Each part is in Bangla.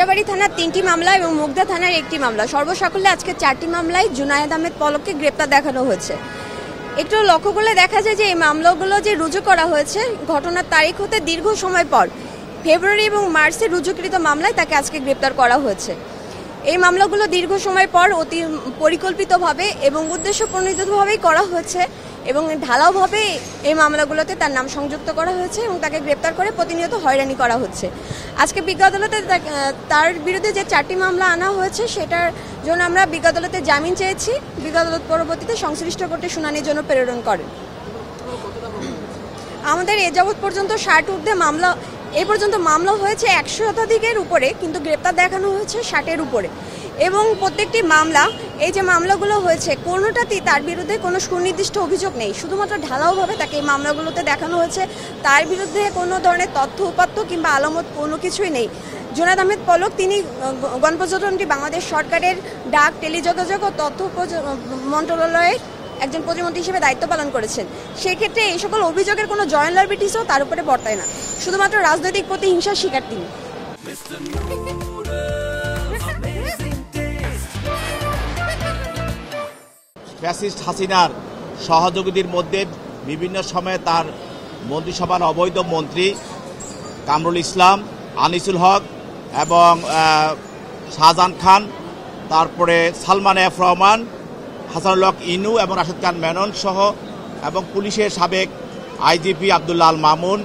যাত্রাবাড়ি থানার 3টি মামলা এবং মুগদা থানার 1টি মামলা, সর্বসাকুল্যে আজকে 4টি মামলায় জুনায়েদ আহমেদ পলককে গ্রেপ্তার দেখানো হয়েছে। একটু লক্ষ্য করলে দেখা যায় যে এই মামলাগুলো যে রুজু করা হয়েছে ঘটনার তারিখ হতে দীর্ঘ সময় পর ফেব্রুয়ারি এবং মার্চে রুজুকৃত মামলায় তাকে আজকে গ্রেপ্তার করা হয়েছে। এই মামলাগুলো দীর্ঘ সময় পর অতি পরিকল্পিতভাবে এবং উদ্দেশ্যপ্রণোদিতভাবেই করা হয়েছে এবং ঢালাওভাবে এই মামলাগুলোতে তার নাম সংযুক্ত করা হয়েছে এবং তাকে গ্রেপ্তার করে প্রতিনিয়ত হয়রানি করা হচ্ছে। আজকে বিজ্ঞ আদালতে তার বিরুদ্ধে যে 4টি মামলা আনা হয়েছে সেটার জন্য আমরা বিজ্ঞ আদালতে জামিন চেয়েছি। বিজ্ঞ আদালত পরবর্তীতে সংশ্লিষ্ট কোর্টে শুনানির জন্য প্রেরণ করেন। আমাদের এ যাবৎ পর্যন্ত 60 ঊর্ধ্বে মামলা, এ পর্যন্ত মামলা হয়েছে 100 শতাধিকের উপরে, কিন্তু গ্রেপ্তার দেখানো হয়েছে 60-এর উপরে। এবং প্রত্যেকটি মামলা, এই যে মামলাগুলো হয়েছে কোনোটাতেই তার বিরুদ্ধে কোনো সুনির্দিষ্ট অভিযোগ নেই, শুধুমাত্র ঢালাওভাবে তাকে এই মামলাগুলোতে দেখানো হয়েছে। তার বিরুদ্ধে কোনো ধরনের তথ্য উপাত্ত কিংবা আলামত কোনো কিছুই নেই। জুনায়েদ আহমেদ পলক তিনি গণপ্রজাতন্ত্রী বাংলাদেশ সরকারের ডাক, টেলিযোগাযোগ ও তথ্য মন্ত্রণালয়ের একজন প্রতিমন্ত্রী হিসেবে দায়িত্ব পালন করেছেন। সেক্ষেত্রে এই সকল অভিযোগের কোনো জয়েন্ট লাইবিলিটিসও তার উপরে বর্তায় না, শুধুমাত্র রাজনৈতিক প্রতিহিংসার শিকার তিনি। ফ্যাসিস্ট হাসিনার সহযোগীদের মধ্যে বিভিন্ন সময়ে তার মন্ত্রিসভার অবৈধ মন্ত্রী কামরুল ইসলাম, আনিসুল হক এবং শাহজাহান খান, তারপরে সালমান এফ রহমান, হাসানুল হক ইনু এবং রাশেদ খান মেনন সহ এবং পুলিশের সাবেক আইজিপি আব্দুল্লাহ আল মামুন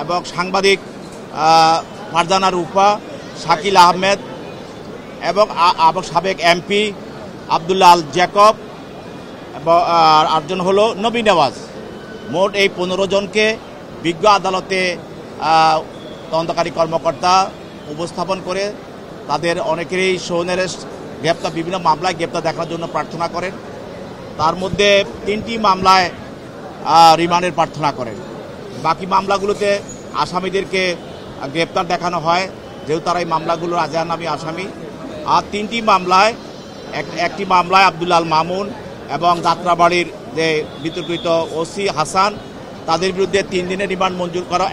এবং সাংবাদিক ফারজানা রূপা, শাকিল আহমেদ এবং সাবেক এমপি আব্দুল্লাহ আল জ্যাকব এবং আরেকজন হলো নবী নেওয়াজ। মোট এই 15 জনকে বিজ্ঞ আদালতে তদন্তকারী কর্মকর্তা উপস্থাপন করে তাদের অনেকেরই সৌনের গ্রেপ্তার, বিভিন্ন মামলায় গ্রেপ্তার দেখার জন্য প্রার্থনা করেন। তার মধ্যে 3টি মামলায় রিমান্ডের প্রার্থনা করেন। বাকি মামলাগুলোতে আসামিদেরকে গ্রেপ্তার দেখানো হয়, যেহেতু তারা এই মামলাগুলোর আজহারনামী আসামি। আর 3টি মামলায়, একটি মামলায় আব্দুল্লাহ আল মামুন এবং যাত্রাবাড়ির যে বিতর্কিত ওসি হাসান, তাদের বিরুদ্ধে 3 দিনের রিমান্ড মঞ্জুর করা,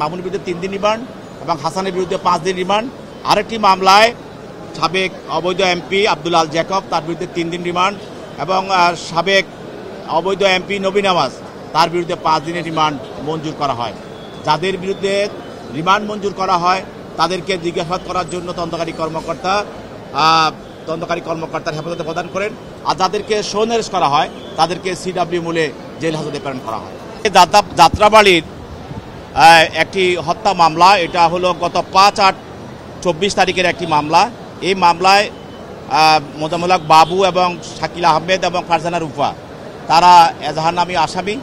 মামুনের বিরুদ্ধে 3 দিন রিমান্ড এবং হাসানের বিরুদ্ধে 5 দিন রিমান্ড। আরেকটি মামলায় সাবেক অবৈধ এমপি আব্দুল্লাহ আল জ্যাকব, তার বিরুদ্ধে 3 দিন রিমান্ড এবং সাবেক অবৈধ এমপি নবী নেওয়াজ, তার বিরুদ্ধে 5 দিনের রিমান্ড মঞ্জুর করা হয়। যাদের বিরুদ্ধে রিমান্ড মঞ্জুর করা হয় তাদেরকে জিজ্ঞাসাবাদ করার জন্য তদন্তকারী কর্মকর্তার হেফাজতে প্রদান করেন। আর যাদেরকে সৌনেরেস করা হয় তাদেরকে সিডব্লিউ মূলে জেল হাজতে প্রেরণ করা হয়। যাত্রাবাড়ির একটি হত্যা মামলা, এটা হলো গত 5-8-24 তারিখের একটি মামলা। এই মামলায় মোজাম্মেল হক বাবু এবং শাকিল আহমেদ এবং ফারজানা রূপা তারা এজাহারনামী আসামি।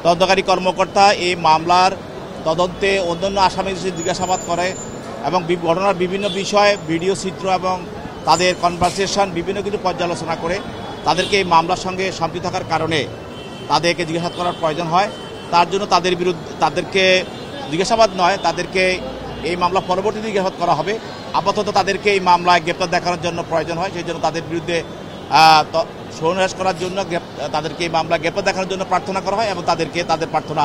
তদন্তকারী কর্মকর্তা এই মামলার তদন্তে অন্যান্য আসামিদের জিজ্ঞাসাবাদ করে এবং ঘটনার বিভিন্ন বিষয়, ভিডিও চিত্র এবং তাদের কনভারসেশন বিভিন্ন কিছু পর্যালোচনা করে তাদেরকে এই মামলার সঙ্গে সম্পৃক্ত থাকার কারণে তাদেরকে জিজ্ঞাসাবাদ করার প্রয়োজন হয়। তার জন্য তাদেরকে জিজ্ঞাসাবাদ নয়, তাদেরকে এই মামলা পরবর্তীতে জিজ্ঞাসাবাদ করা হবে। আপাতত তাদেরকে এই মামলায় গ্রেপ্তার দেখানোর জন্য প্রয়োজন হয়, সেই জন্য তাদের বিরুদ্ধে সৌনাশ করার জন্য তাদেরকে এই মামলা গ্রেপ্তার দেখানোর জন্য প্রার্থনা করা হয় এবং তাদের প্রার্থনা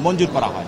মঞ্জুর করা হয়।